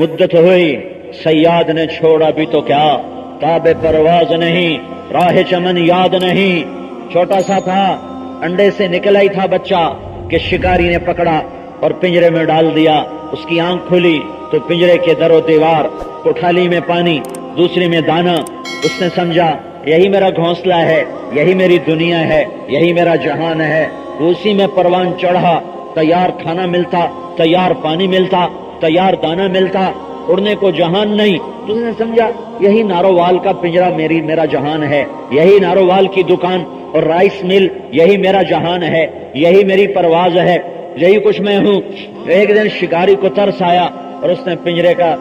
مدت ہوئی صیاد نے چھوڑا بھی تو کیا، تاب پرواز نہیں، راہ چمن یاد نہیں۔ چھوٹا سا تھا، انڈے سے نکلا ہی تھا بچہ کہ شکاری نے پکڑا اور پنجرے میں ڈال دیا۔ اس کی آنکھ کھلی تو پنجرے کے در و دیوار، کوٹھالی میں پانی، دوسری میں دانا۔ اس نے سمجھا یہی میرا گھونسلہ ہے، یہی میری دنیا ہے، یہی میرا جہان ہے۔ اسی میں پروان چڑھا، تیار کھانا ملتا، تیار پانی ملتا، تیار دانا ملتا، اڑنے کو جہان نہیں۔ اس نے سمجھا یہی نارووال کا پنجرا میرا جہان ہے، یہی نارووال کی دکان اور رائس مل یہی میرا جہان ہے، یہی میری پرواز ہے، یہی کچھ میں ہوں۔ ایک دن شکاری کو ترس آیا اور اس نے پنجرے کا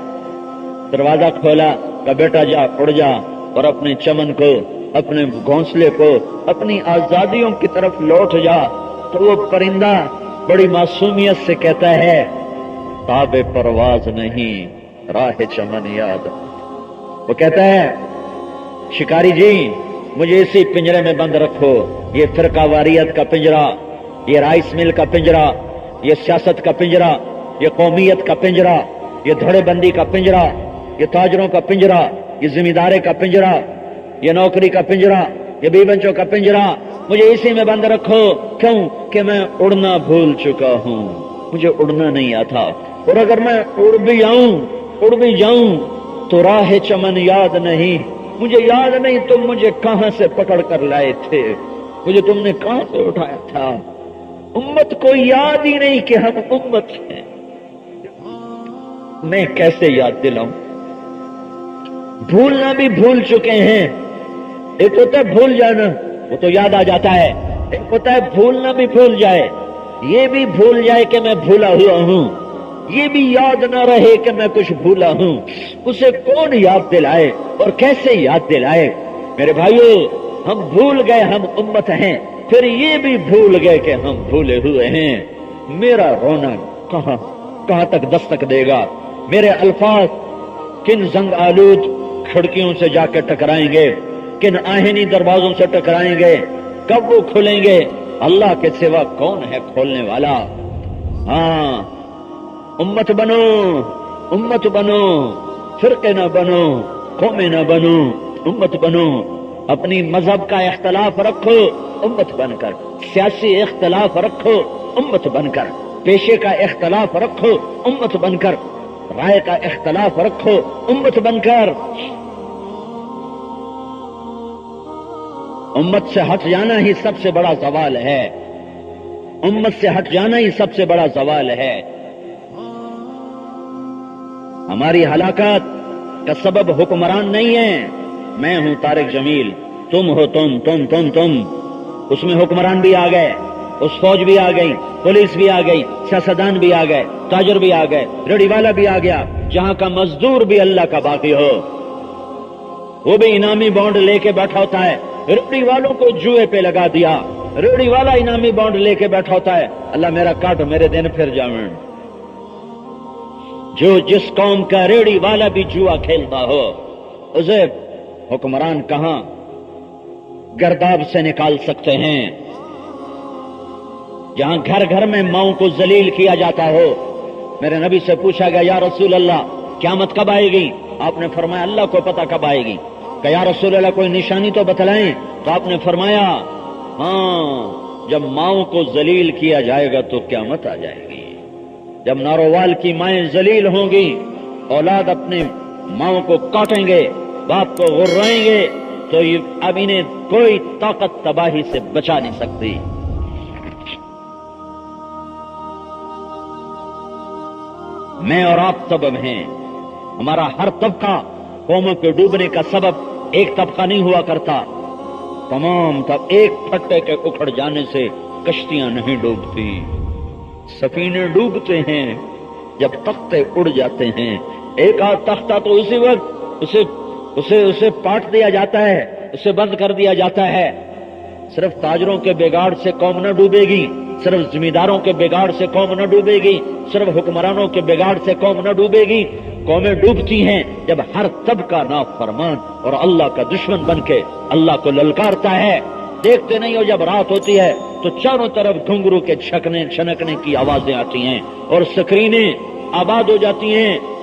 دروازہ کھولا کہ بیٹا جا، اڑ جا اور اپنے چمن کو، اپنے گھونسلے کو، اپنی آزادیوں کی طرف لوٹ جا۔ تو وہ پرندہ بڑی معصومیت سے کہتا ہے تاب پرواز نہیں، راہ چمن یاد۔ وہ کہتا ہے شکاری جی مجھے اسی پنجرے میں بند رکھو، یہ فرقہ واریت کا پنجرا، یہ رائس مل کا پنجرا، یہ سیاست کا پنجرا، یہ قومیت کا پنجرا، یہ دھڑے بندی کا پنجرا، یہ تاجروں کا پنجرا، یہ زمیندارے کا پنجرا، یہ نوکری کا پنجرا، یہ بی بنچوں کا پنجرا، مجھے اسی میں بند رکھو۔ کیوں کہ میں اڑنا بھول چکا ہوں، مجھے اڑنا نہیں آتا، اور اگر میں اڑ بھی جاؤں تو راہ چمن یاد نہیں، مجھے یاد نہیں تم مجھے کہاں سے پکڑ کر لائے تھے، مجھے تم نے کہاں سے اٹھایا تھا۔ امت کو یاد ہی نہیں کہ ہم امت ہیں، میں کیسے یاد دلاؤں؟ بھولنا بھی بھول چکے ہیں۔ ایک ہوتا ہے بھول جانا، وہ تو یاد آ جاتا ہے، ایک ہوتا ہے بھولنا بھی بھول جائے، یہ بھی بھول جائے کہ میں بھولا ہوا ہوں، یہ بھی یاد نہ رہے کہ میں کچھ بھولا ہوں۔ اسے کون یاد دلائے اور کیسے یاد دلائے؟ میرے بھائیو ہم بھول گئے ہم امت ہیں، پھر یہ بھی بھول گئے کہ ہم بھولے ہوئے ہیں۔ میرا رونا کہاں تک دستک دے گا؟ میرے الفاظ کن زنگ آلود کھڑکیوں سے جا کے ٹکرائیں گے، کن آہنی دروازوں سے ٹکرائیں گے؟ کب وہ کھلیں گے؟ اللہ کے سوا کون ہے کھولنے والا؟ ہاں امت بنو، امت بنو، فرقے نہ بنو، قومیں نہ بنو، امت بنو۔ اپنی مذہب کا اختلاف رکھو امت بن کر، سیاسی اختلاف رکھو امت بن کر، پیشے کا اختلاف رکھو امت بن کر، رائے کا اختلاف رکھو امت بن کر۔ امت سے ہٹ جانا ہی سب سے بڑا زوال ہے، امت سے ہٹ جانا ہی سب سے بڑا زوال ہے۔ ہماری ہلاکت کا سبب حکمران نہیں ہے۔ میں ہوں طارق جمیل، تم ہو تم۔ اس میں حکمران بھی آ گئے، اس فوج بھی آ گئی، پولیس بھی آ گئی، سیاستدان بھی آ گئے، تاجر بھی آ گئے، ریڑھی والا بھی آ گیا، جہاں کا مزدور بھی اللہ کا باقی ہو، وہ بھی انعامی بانڈ لے کے بیٹھا ہوتا ہے۔ ریڑھی والوں کو جوئے پہ لگا دیا، ریڑھی والا انعامی بانڈ لے کے بیٹھا ہوتا ہے، اللہ میرا کاٹ میرے دن پھر جاویں۔ جو جس قوم کا ریڑھی والا بھی جوا کھیلتا ہو، اسے حکمران کہاں گرداب سے نکال سکتے ہیں؟ جہاں گھر گھر میں ماؤں کو ذلیل کیا جاتا ہو۔ میرے نبی سے پوچھا گیا یا رسول اللہ قیامت کب آئے گی؟ آپ نے فرمایا اللہ کو پتہ کب آئے گی۔ کہ یا رسول اللہ کوئی نشانی تو بتلائیں؟ تو آپ نے فرمایا ہاں جب ماؤں کو ذلیل کیا جائے گا تو قیامت آ جائے گی۔ جب نارووال کی مائیں ذلیل ہوں گی، اولاد اپنے ماؤں کو کاٹیں گے، باپ کو غرائیں گے، تو اب انہیں کوئی طاقت تباہی سے بچا نہیں سکتی۔ میں اور آپ سبب ہیں، ہمارا ہر طبقہ قوموں کے ڈوبنے کا سبب ایک طبقہ نہیں ہوا کرتا، تمام ایک پھٹے کے اکھڑ جانے سے کشتیاں نہیں ڈوبتی، سفینے ڈوبتے ہیں جب تختے اڑ جاتے ہیں۔ ایک آدھ تختہ تو اسی وقت اسے پاٹ دیا جاتا ہے، اسے بند کر دیا جاتا ہے۔ صرف تاجروں کے بگاڑ سے قوم نہ ڈوبے گی، صرف زمینداروں کے بگاڑ سے قوم نہ ڈوبے گی، صرف حکمرانوں کے بگاڑ سے قوم نہ ڈوبے گی۔ قومیں ڈوبتی ہیں جب ہر طبقہ نافرمان اور اللہ کا دشمن بن کے اللہ کو للکارتا ہے۔ دیکھتے نہیں ہو جب رات ہوتی ہے تو چاروں طرف گھنگرو کے چھنکنے کی آوازیں آتی ہیں اور سکرینیں آباد ہو جاتی ہیں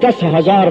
10,000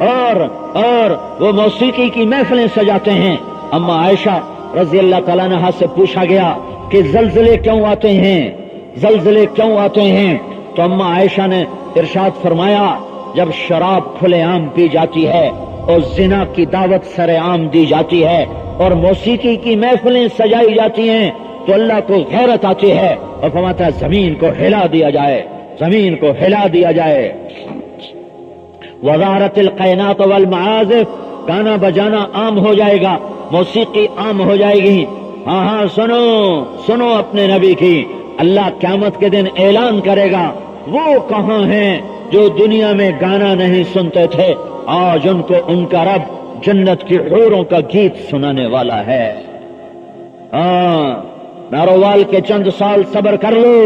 اور وہ موسیقی کی محفلیں سجاتے ہیں۔ اما عائشہ رضی اللہ تعالیٰ عنہا سے پوچھا گیا کہ زلزلے کیوں آتے ہیں، زلزلے کیوں آتے ہیں؟ تو اما عائشہ نے ارشاد فرمایا جب شراب کھلے عام پی جاتی ہے اور زنا کی دعوت سرے عام دی جاتی ہے اور موسیقی کی محفلیں سجائی جاتی ہیں تو اللہ کو غیرت آتی ہے اور فرماتا ہے زمین کو ہلا دیا جائے، زمین کو ہلا دیا جائے۔ وزارت القینات والمعازف، گانا بجانا عام ہو جائے گا، موسیقی عام ہو جائے گی۔ ہاں سنو اپنے نبی کی، اللہ قیامت کے دن اعلان کرے گا وہ کہاں ہیں جو دنیا میں گانا نہیں سنتے تھے، آج ان کو ان کا رب جنت کی حوروں کا گیت سنانے والا ہے۔ نارووال کے چند سال صبر کر لو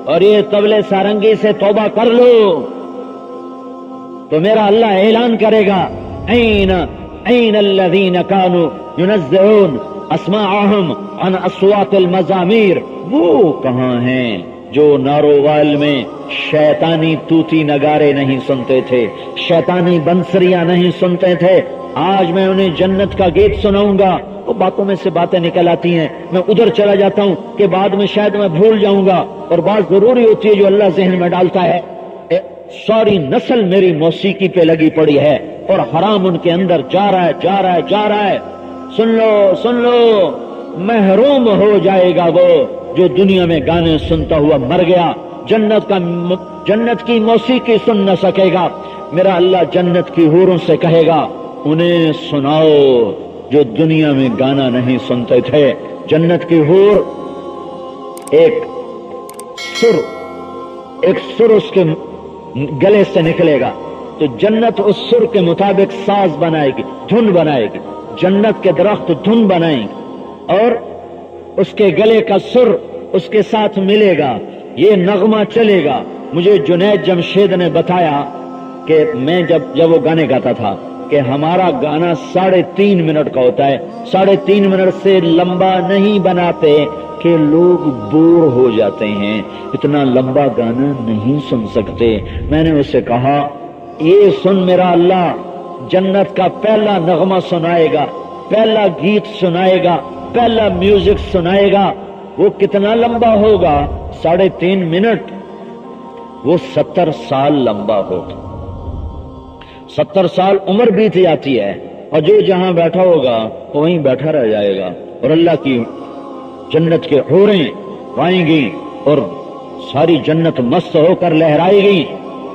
اور یہ طبلے سارنگی سے توبہ کر لو تو میرا اللہ اعلان کرے گا این الذین کانوا ینزعون اسماعهم عن اصوات المزامیر، وہ کہاں ہیں جو نارووال میں شیطانی توتی نگارے نہیں سنتے تھے، شیطانی بنسریاں نہیں سنتے تھے، آج میں انہیں جنت کا گیت سناؤں گا۔ وہ باتوں میں سے باتیں نکل آتی ہیں، میں ادھر چلا جاتا ہوں کہ بعد میں شاید میں بھول جاؤں گا، اور بات ضروری ہوتی ہے جو اللہ ذہن میں ڈالتا ہے۔ ساری نسل میری موسیقی پہ لگی پڑی ہے اور حرام ان کے اندر جا رہا ہے۔ سن لو محروم ہو جائے گا وہ جو دنیا میں گانے سنتا ہوا مر گیا، جنت کی موسیقی سن نہ سکے گا۔ میرا اللہ جنت کی حوروں سے کہے گا انہیں سناؤ جو دنیا میں گانا نہیں سنتے تھے۔ جنت کی حور ایک سر اس کے گلے سے نکلے گا تو جنت اس سر کے مطابق ساز بنائے گی، دھن بنائے گی، جنت کے درخت دھن بنائیں گے اور اس کے گلے کا سر اس کے ساتھ ملے گا، یہ نغمہ چلے گا۔ مجھے جنید جمشید نے بتایا کہ میں جب وہ گانے گاتا تھا کہ ہمارا گانا 3.5 منٹ کا ہوتا ہے، 3.5 منٹ سے لمبا نہیں بناتے کہ لوگ بور ہو جاتے ہیں، اتنا لمبا گانا نہیں سن سکتے۔ میں نے اسے کہا یہ سن میرا اللہ جنت کا پہلا نغمہ سنائے گا، پہلا گیت سنائے گا، پہلا میوزک سنائے گا، وہ کتنا لمبا ہوگا؟ 3.5 منٹ، وہ 70 سال لمبا ہوگا۔ 70 سال عمر بیت جاتی ہے اور جو جہاں بیٹھا ہوگا وہ وہیں بیٹھا رہ جائے گا، اور اللہ کی جنت کے حوریں آئیں گی اور ساری جنت مست ہو کر لہرائے گی۔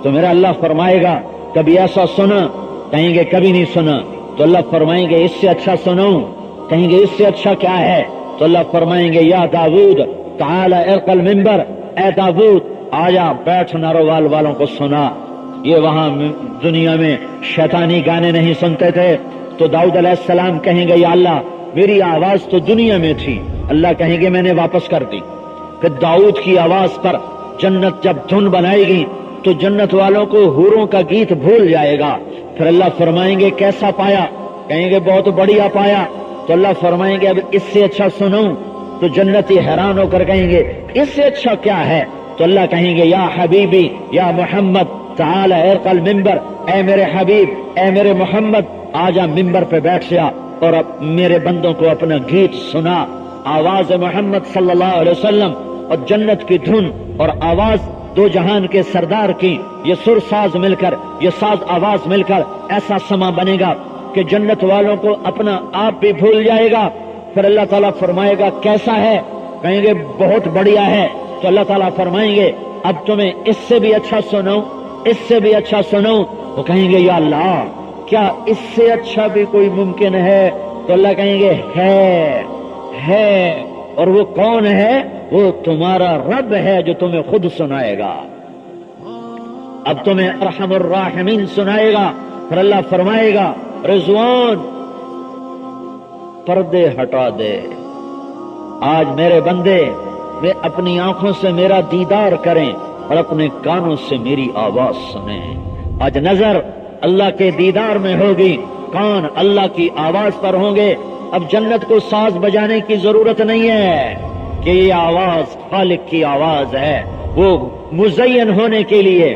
تو میرا اللہ فرمائے گا کبھی ایسا سنا؟ کہیں گے کبھی نہیں سنا۔ تو اللہ فرمائیں گے اس سے اچھا سناؤں؟ کہیں گے اس سے اچھا کیا ہے؟ تو اللہ فرمائیں گے یا داؤد تعال ارق المنبر، اے داؤد آجا بیٹھ نارووال والوں کو سنا۔ یہ وہاں دنیا میں شیطانی گانے نہیں سنتے تھے۔ تو داؤد علیہ السلام کہیں گے یا اللہ میری آواز تو دنیا میں تھی، اللہ کہیں گے میں نے واپس کر دی۔ پھر داؤد کی آواز پر جنت جب دھن بنائے گی تو جنت والوں کو حوروں کا گیت بھول جائے گا۔ پھر اللہ فرمائیں گے کیسا پایا؟ کہیں گے بہت بڑھیا پایا۔ تو اللہ فرمائیں گے اب اس سے اچھا سنوں؟ تو جنتی حیران ہو کر کہیں گے اس سے اچھا کیا ہے؟ تو اللہ کہیں گے یا حبیبی یا محمد تعال ارق المنبر، اے میرے حبیب، اے میرے محمد آجا ممبر پہ بیٹھ جا اور اب میرے بندوں کو اپنا گیت سنا۔ آواز محمد صلی اللہ علیہ وسلم اور جنت کی دھن اور آواز دو جہان کے سردار کی، یہ سر ساز مل کر، یہ ساز آواز مل کر ایسا سما بنے گا کہ جنت والوں کو اپنا آپ بھی بھول جائے گا۔ پھر اللہ تعالیٰ فرمائے گا کیسا ہے؟ کہیں گے بہت بڑھیا ہے۔ تو اللہ تعالیٰ فرمائیں گے اب تمہیں اس سے بھی اچھا سناؤں، اس سے بھی اچھا سناؤں؟ وہ کہیں گے یا اللہ کیا اس سے اچھا بھی کوئی ممکن ہے؟ تو اللہ کہیں گے ہے، اور وہ کون ہے؟ وہ تمہارا رب ہے جو تمہیں خود سنائے گا، اب تمہیں ارحم الراحمین سنائے گا۔ پھر اللہ فرمائے گا رضوان پردے ہٹا دے، آج میرے بندے وہ اپنی آنکھوں سے میرا دیدار کریں اور اپنے کانوں سے میری آواز سنیں۔ آج نظر اللہ کے دیدار میں ہوگی، کان اللہ کی آواز پر ہوں گے۔ اب جنت کو ساز بجانے کی ضرورت نہیں ہے کہ یہ آواز خالق کی آواز ہے، وہ مزین ہونے کے لیے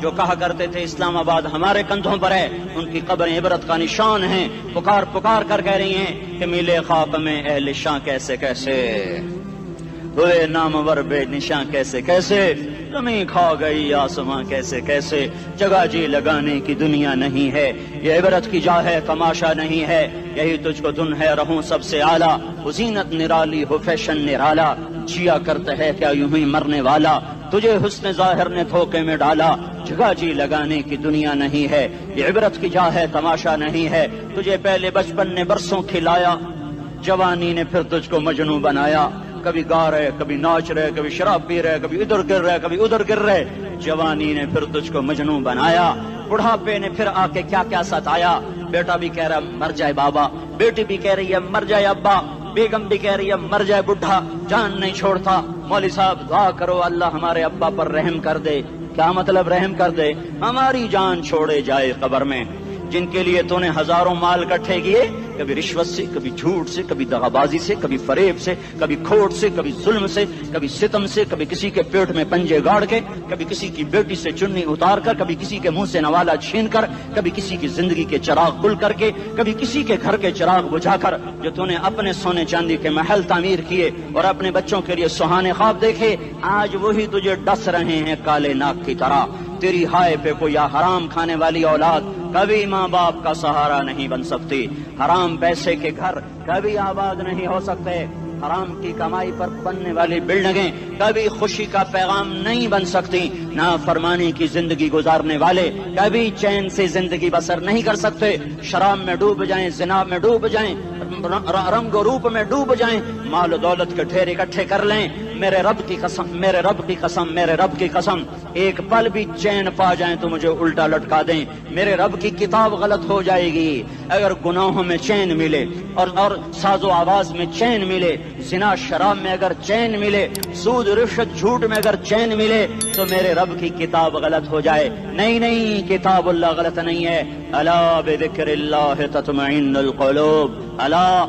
جو کہا کرتے تھے اسلام آباد ہمارے کندھوں پر ہے، ان کی قبریں عبرت کا نشان ہیں، پکار پکار کر کہہ رہی ہیں کہ ملے خاک میں اہل شاں کیسے کیسے، ہوئے نامور بے نشاں کیسے کیسے، زمین کھا گئی آسماں کیسے کیسے، جگہ جی لگانے کی دنیا نہیں ہے، یہ عبرت کی جا ہے تماشا نہیں ہے، یہی تجھ کو دن ہے رہوں سب سے اعلیٰ، وہ زینت نرالی ہو فیشن نرالا، جیا کرتا ہے کیا یوں ہی مرنے والا، تجھے حسن ظاہر نے دھوکے میں ڈالا، جگہ جی لگانے کی دنیا نہیں ہے، یہ عبرت کی جا ہے تماشا نہیں ہے، تجھے پہلے بچپن نے برسوں کھلایا، جوانی نے پھر تجھ کو مجنوں بنایا، کبھی گا رہے کبھی ناچ رہے کبھی شراب پی رہے کبھی ادھر گر رہے کبھی ادھر گر رہے، جوانی نے پھر تجھ کو مجنوں بنایا، بڑھاپے نے پھر آ کے کیا کیا ستایا، بیٹا بھی کہہ رہا مر جائے بابا، بیٹی بھی کہہ رہی ہے مر جائے ابا، بیگم بھی کہہ رہی ہے مر جائے بڈھا، جان نہیں چھوڑتا، مولوی صاحب دعا کرو اللہ ہمارے ابا پر رحم کر دے، کیا مطلب رحم کر دے، ہماری جان چھوڑے جائے قبر میں، جن کے لیے تو نے ہزاروں مال اکٹھے کیے، کبھی رشوت سے کبھی جھوٹ سے کبھی دغابازی سے کبھی فریب سے کبھی کھوٹ سے کبھی ظلم سے کبھی ستم سے، کبھی کسی کے پیٹ میں پنجے گاڑ کے، کبھی کسی کی بیٹی سے چنی اتار کر، کبھی کسی کے منہ سے نوالا چھین کر، کبھی کسی کی زندگی کے چراغ گل کر کے، کبھی کسی کے گھر کے چراغ بجھا کر، جو تو نے اپنے سونے چاندی کے محل تعمیر کیے اور اپنے بچوں کے لیے سہانے خواب دیکھے، آج وہی تجھے ڈس رہے ہیں کالے ناک کی طرح، تیری ہائے پہ کوئی حرام کھانے والی اولاد کبھی ماں باپ کا سہارا نہیں بن سکتی، حرام پیسے کے گھر کبھی آباد نہیں ہو سکتے، حرام کی کمائی پر بننے والی بلڈنگیں کبھی خوشی کا پیغام نہیں بن سکتی، نافرمانی کی زندگی گزارنے والے کبھی چین سے زندگی بسر نہیں کر سکتے، شراب میں ڈوب جائیں، زنا میں ڈوب جائیں، رنگ و روپ میں ڈوب جائیں، مال و دولت کے ڈھیر اکٹھے کر لیں، میرے رب کی قسم میرے رب کی قسم میرے رب کی قسم، ایک پل بھی چین پا جائیں تو مجھے الٹا لٹکا دیں، میرے رب کی کتاب غلط ہو جائے گی، اگر گناہوں میں چین ملے اور ساز و آواز میں چین ملے، زنا شراب میں اگر چین ملے، سود رشوت جھوٹ میں اگر چین ملے تو میرے رب کی کتاب غلط ہو جائے، نہیں کتاب اللہ غلط نہیں ہے، الا بذکر اللہ تطمئن القلوب، الا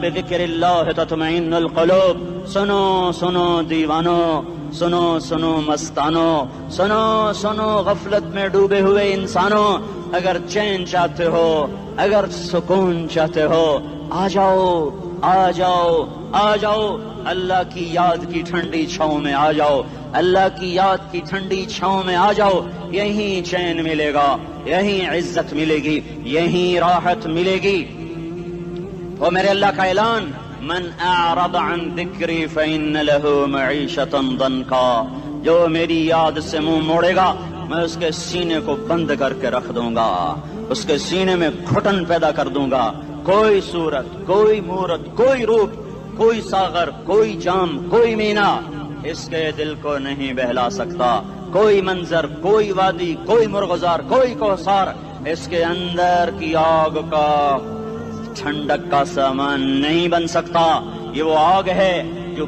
بذکر اللہ تطمئن القلوب، سنو دیوانو، سنو مستانو، سنو غفلت میں ڈوبے ہوئے انسانوں، اگر چین چاہتے ہو، اگر سکون چاہتے ہو، آ جاؤ اللہ کی یاد کی ٹھنڈی چھاؤں میں آ جاؤ، اللہ کی یاد کی ٹھنڈی چھاؤں میں آ جاؤ، یہیں چین ملے گا، یہیں عزت ملے گی، یہیں راحت ملے گی۔ وہ میرے اللہ کا اعلان، من اعرض عن ذکری فإن له معیشۃ ضنکا، جو میری یاد سے منہ موڑے گا میں اس کے سینے کو بند کر کے رکھ دوں گا، اس کے سینے میں گھٹن پیدا کر دوں گا، کوئی صورت کوئی مورت کوئی روپ کوئی ساغر کوئی جام کوئی مینا اس کے دل کو نہیں بہلا سکتا، کوئی منظر کوئی وادی کوئی مرغزار کوئی کوثر اس کے اندر کی آگ کا ٹھنڈک کا سامان نہیں بن سکتا، یہ وہ آگ ہے جو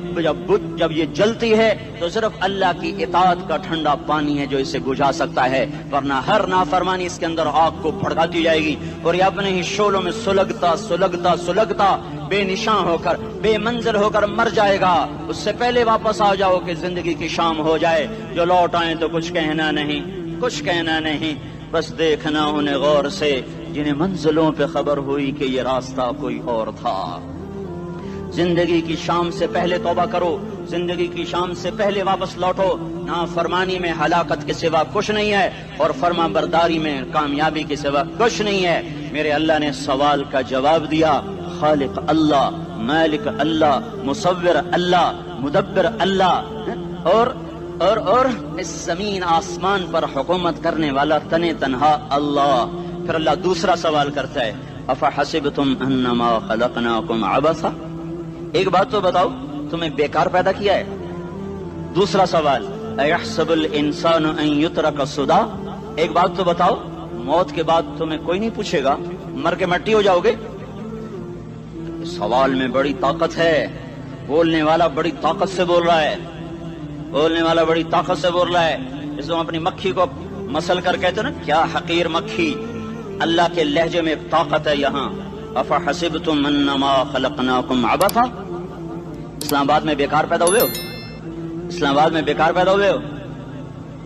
جب یہ جلتی ہے تو صرف اللہ کی اطاعت کا ٹھنڈا پانی ہے جو اسے بجھا سکتا ہے، ورنہ ہر نافرمانی اس کے اندر آگ کو بھڑکاتی جائے گی اور یہ اپنے ہی شعلوں میں سلگتا بے نشان ہو کر بے منزل ہو کر مر جائے گا۔ اس سے پہلے واپس آ جاؤ کہ زندگی کی شام ہو جائے، جو لوٹ آئیں تو کچھ کہنا نہیں، بس دیکھنا انہیں غور سے جنہیں منزلوں پہ خبر ہوئی کہ یہ راستہ کوئی اور تھا۔ زندگی کی شام سے پہلے توبہ کرو، زندگی کی شام سے پہلے واپس لوٹو، نافرمانی میں ہلاکت کے سوا کچھ نہیں ہے اور فرما برداری میں کامیابی کے سوا کچھ نہیں ہے۔ میرے اللہ نے سوال کا جواب دیا، خالق اللہ، مالک اللہ، مصور اللہ، مدبر اللہ اور اس زمین آسمان پر حکومت کرنے والا تنے تنہا اللہ۔ پھر اللہ دوسرا سوال کرتا ہے، افحسبتم انما خلقناکم عبثا، ایک بات تو بتاؤ تمہیں بیکار پیدا کیا ہے؟ دوسرا سوال، ایحسب الانسان ان یترک سدی، ایک بات تو بتاؤ موت کے بعد تمہیں کوئی نہیں پوچھے گا، مر کے مٹی ہو جاؤ گے؟ سوال میں بڑی طاقت ہے، بولنے والا بڑی طاقت سے بول رہا ہے، جسے ہم اپنی مکھی کو مسل کر کہتے ہیں نا، کیا حقیر مکھی، اللہ کے لہجے میں طاقت ہے یہاں۔ افحسبتم انما خلقناکم عبثا، اسلام آباد میں بیکار پیدا ہوئے ہو؟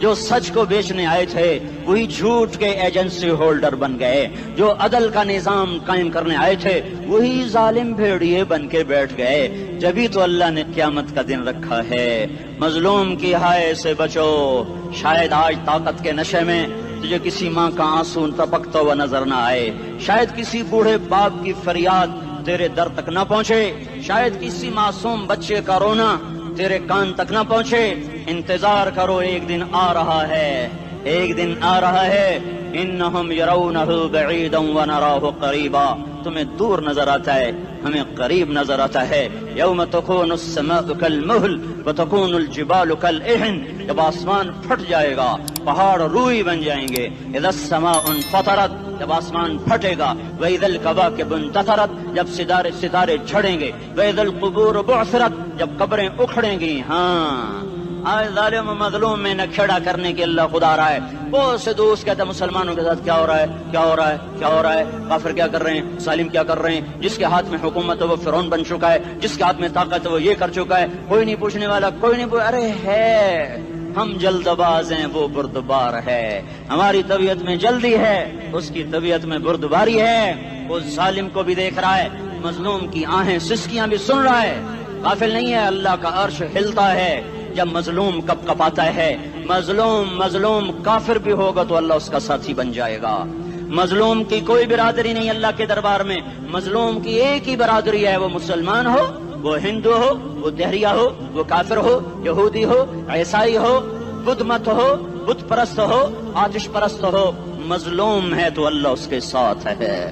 جو سچ کو بیچنے آئے تھے وہی جھوٹ کے ایجنسی ہولڈر بن گئے، جو عدل کا نظام قائم کرنے آئے تھے وہی ظالم بھیڑیے بن کے بیٹھ گئے۔ جبھی تو اللہ نے قیامت کا دن رکھا ہے۔ مظلوم کی ہائے سے بچو، شاید آج طاقت کے نشے میں تجھے کسی ماں کا آنسو ٹپکتا ہوا نظر نہ آئے، شاید کسی بوڑھے باپ کی فریاد تیرے در تک نہ پہنچے، شاید کسی معصوم بچے کا رونا تیرے کان تک نہ پہنچے۔ انتظار کرو، ایک دن آ رہا ہے، ایک دن آ رہا ہے۔ انہم یرونہ بعیدا ونراہ قریبا، تمہیں دور نظر آتا ہے، ہمیں قریب نظر آتا ہے۔ یوم تکون السماء کالمہل وتکون الجبال کالعہن، جب آسمان پھٹ جائے گا پہاڑ روئی بن جائیں گے۔ اذا السماء انفطرت، جب آسمان پھٹے گا۔ واذا الکواکب انتثرت، جب ستارے جھڑیں گے۔ واذا القبور بعثرت، جب قبریں اکھڑیں گی۔ ہاں آج ظالم و مظلوم میں نہ کھڑا کرنے کے اللہ خدا رہا ہے۔ بہت سے دوست کہتے ہیں مسلمانوں کے ساتھ کیا ہو رہا ہے، کیا ہو رہا ہے، کیا ہو رہا ہے، کافر کیا کر رہے ہیں، ظالم کیا کر رہے ہیں، جس کے ہاتھ میں حکومت ہے وہ فرعون بن چکا ہے، جس کے ہاتھ میں طاقت ہے وہ یہ کر چکا ہے، کوئی نہیں پوچھنے والا، کوئی نہیں ارے ہے، ہم جلد باز ہیں وہ بردبار ہے۔ ہماری طبیعت میں جلدی ہے، اس کی طبیعت میں بردباری ہے۔ وہ ظالم کو بھی دیکھ رہا ہے، مظلوم کی آہیں سسکیاں بھی سن رہا ہے، غافل نہیں ہے۔ اللہ کا عرش ہلتا ہے جب مظلوم کپ کپاتا ہے۔ مظلوم کافر بھی ہوگا تو اللہ اس کا ساتھی بن جائے گا۔ مظلوم کی کوئی برادری نہیں اللہ کے دربار میں، مظلوم کی ایک ہی برادری ہے، وہ مسلمان ہو، وہ ہندو ہو، وہ دہریہ ہو، وہ کافر ہو، یہودی ہو، عیسائی ہو، بدھ مت ہو، بت پرست ہو، آتش پرست ہو، مظلوم ہے تو اللہ اس کے ساتھ ہے۔